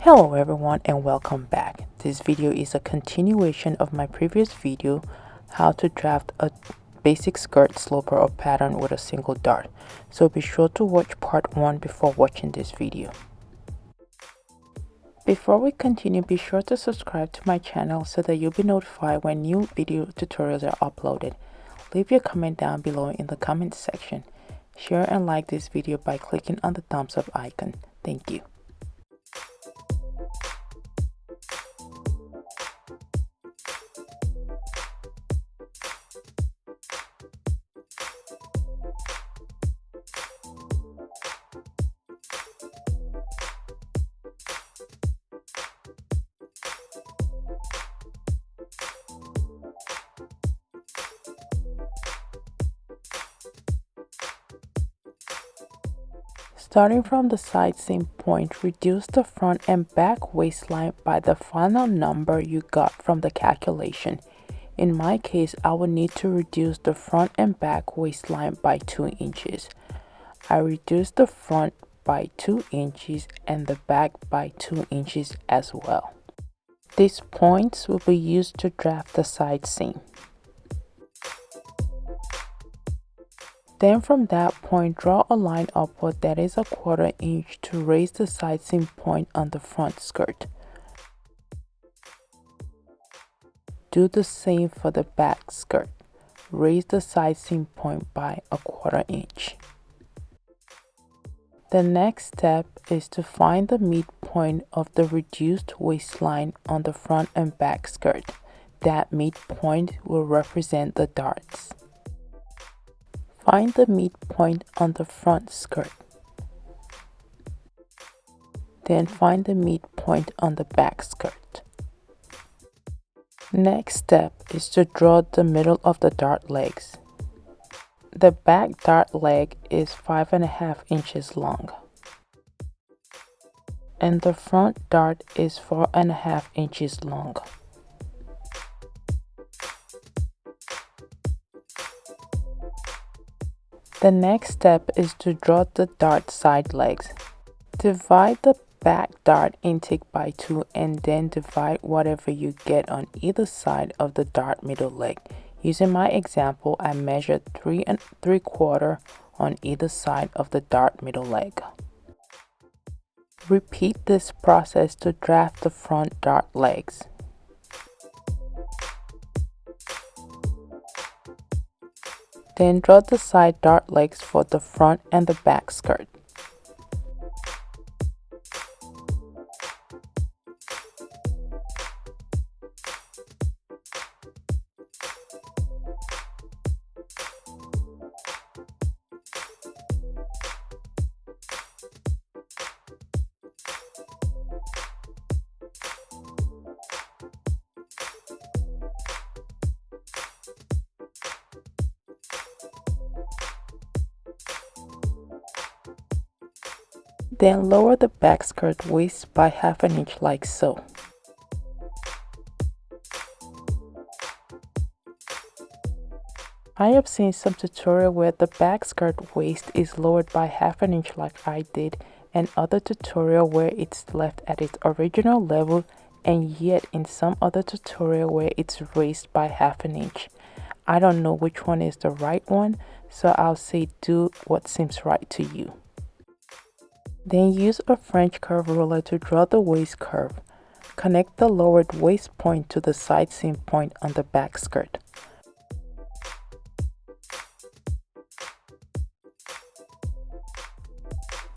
Hello everyone and welcome back. This video is a continuation of my previous video, how to draft a basic skirt sloper or pattern with a single dart. So be sure to watch part 1 before watching this video. Before we continue, be sure to subscribe to my channel so that you'll be notified when new video tutorials are uploaded. Leave your comment down below in the comment section. Share and like this video by clicking on the thumbs up icon. Thank you. Starting from the side seam point, reduce the front and back waistline by the final number you got from the calculation. In my case, I will need to reduce the front and back waistline by 2 inches. I reduced the front by 2 inches and the back by 2 inches as well. These points will be used to draft the side seam. Then from that point, draw a line upward that is 1/4 inch to raise the side seam point on the front skirt. Do the same for the back skirt. Raise the side seam point by 1/4 inch. The next step is to find the midpoint of the reduced waistline on the front and back skirt. That midpoint will represent the darts. Find the midpoint on the front skirt. Then find the midpoint on the back skirt. Next step is to draw the middle of the dart legs. The back dart leg is 5.5 inches long. And the front dart is 4.5 inches long. The next step is to draw the dart side legs. Divide the back dart intake by 2 and then divide whatever you get on either side of the dart middle leg. Using my example, I measured 3 3/4 on either side of the dart middle leg. Repeat this process to draft the front dart legs. Then draw the side dart legs for the front and the back skirt. Then lower the back skirt waist by 1/2 inch like so. I have seen some tutorial where the back skirt waist is lowered by 1/2 inch like I did, and other tutorial where it's left at its original level, and yet in some other tutorial where it's raised by 1/2 inch. I don't know which one is the right one, so I'll say do what seems right to you. Then use a French curve ruler to draw the waist curve. Connect the lowered waist point to the side seam point on the back skirt.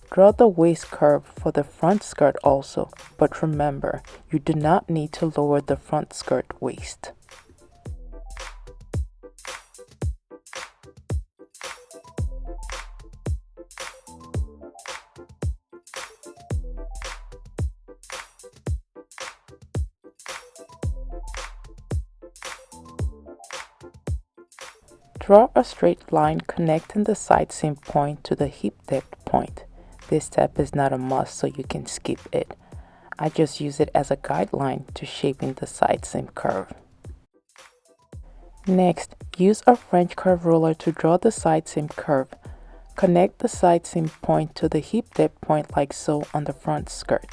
Draw the waist curve for the front skirt also, but remember, you do not need to lower the front skirt waist. Draw a straight line connecting the side seam point to the hip depth point. This step is not a must, so you can skip it. I just use it as a guideline to shaping the side seam curve. Next, use a French curve ruler to draw the side seam curve. Connect the side seam point to the hip depth point like so on the front skirt.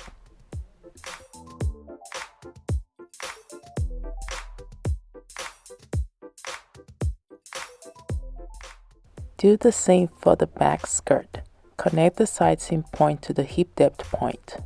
Do the same for the back skirt. Connect the side seam point to the hip depth point.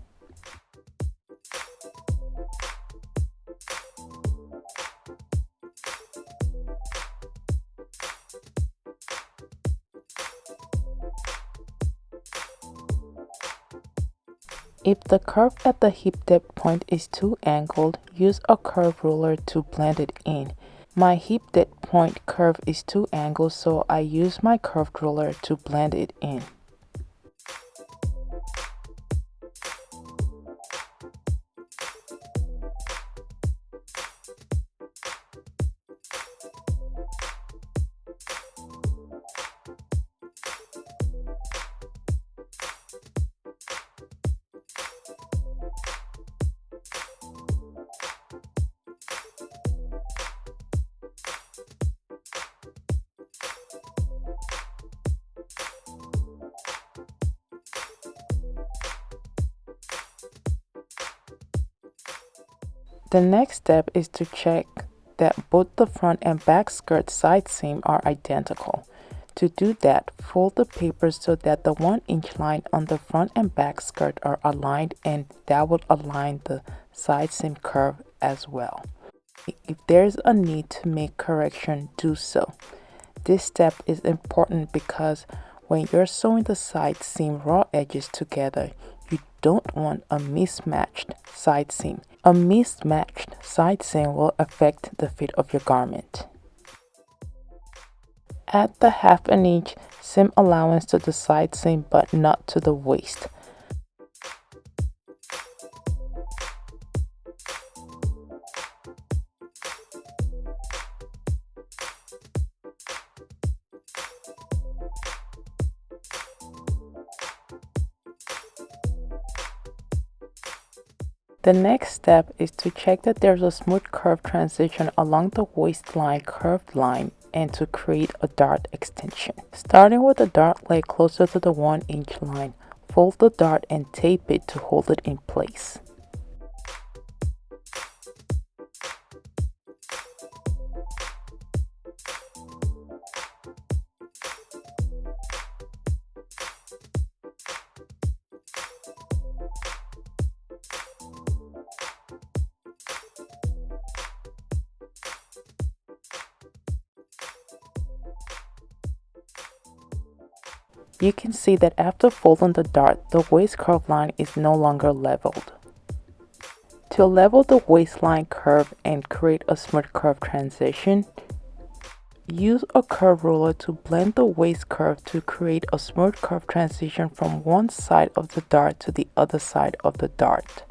If the curve at the hip depth point is too angled, use a curve ruler to blend it in. My hip depth point curve is too angled, so I use my curved ruler to blend it in. The next step is to check that both the front and back skirt side seam are identical. To do that, fold the paper so that the 1-inch line on the front and back skirt are aligned, and that will align the side seam curve as well. If there's a need to make correction, do so. This step is important because when you're sewing the side seam raw edges together, you don't want a mismatched side seam. A mismatched side seam will affect the fit of your garment. Add the 1/2 inch seam allowance to the side seam but not to the waist. The next step is to check that there's a smooth curve transition along the waistline curved line and to create a dart extension. Starting with the dart leg closer to the 1-inch line, fold the dart and tape it to hold it in place. You can see that after folding the dart, the waist curve line is no longer leveled. To level the waistline curve and create a smooth curve transition, use a curve ruler to blend the waist curve to create a smooth curve transition from one side of the dart to the other side of the dart.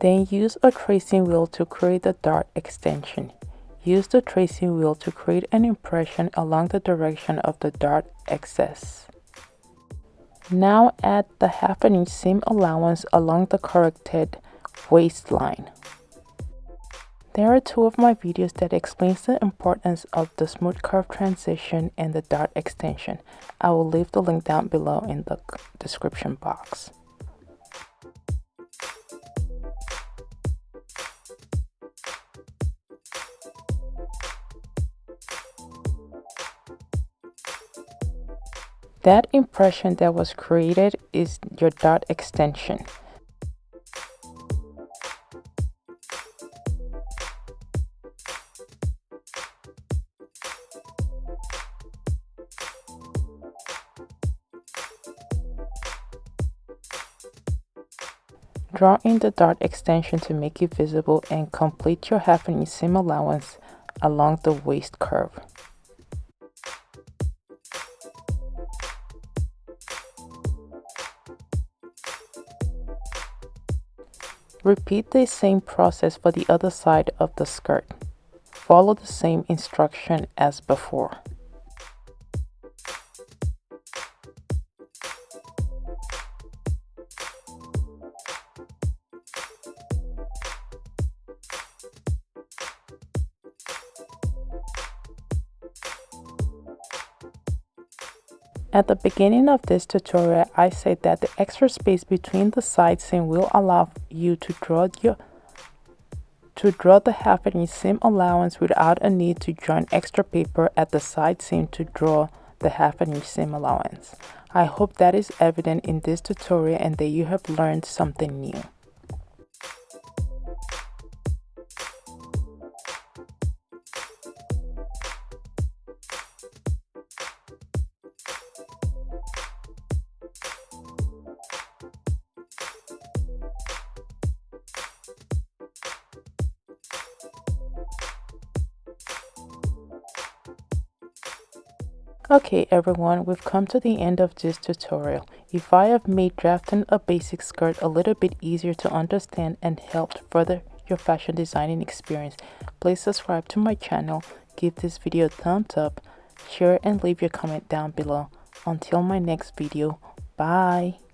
Then use a tracing wheel to create the dart extension. Use the tracing wheel to create an impression along the direction of the dart excess. Now add the 1/2 inch seam allowance along the corrected waistline. There are 2 of my videos that explains the importance of the smooth curve transition and the dart extension. I will leave the link down below in the description box. That impression that was created is your dart extension. Draw in the dart extension to make it visible and complete your 1/2 inch seam allowance along the waist curve. Repeat the same process for the other side of the skirt. Follow the same instruction as before. At the beginning of this tutorial, I said that the extra space between the side seam will allow you to draw the half-inch seam allowance without a need to join extra paper at the side seam to draw the half-inch seam allowance. I hope that is evident in this tutorial and that you have learned something new. Okay everyone, we've come to the end of this tutorial. If I have made drafting a basic skirt a little bit easier to understand and helped further your fashion designing experience, please subscribe to my channel, give this video a thumbs up, share and leave your comment down below. Until my next video, bye!